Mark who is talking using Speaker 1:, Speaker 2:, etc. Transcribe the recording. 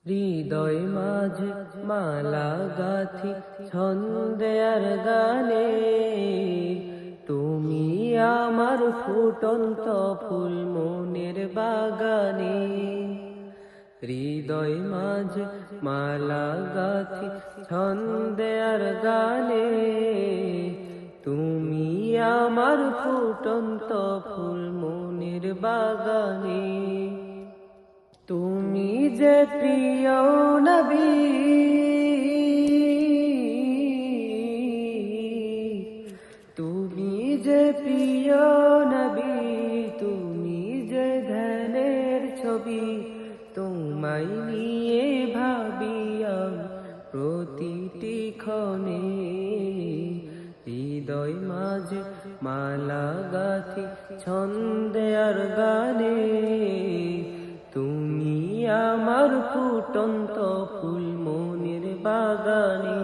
Speaker 1: হৃদয় মাঝে মালা গাথি ছন্দে আর গানে, তুমি আমার ফুটন্ত ফুল মনের বাগানে। হৃদয় মাঝে মালা গাথি ছন্দে আর গানে, তুমি আমার ফুটন্ত ফুল মনের বাগানে। তুমি যে প্রিয় নবী, তুমি যে প্রিয় নবী, তুমি যে ধ্যানের ছবি, তোমায় নিয়ে ভাবি প্রতিটি ক্ষণে। হৃদয় মাঝে মালা গাথি ছন্দে আর গানে, তুমি আমার ফুটন্ত ফুল মনের বাগানে।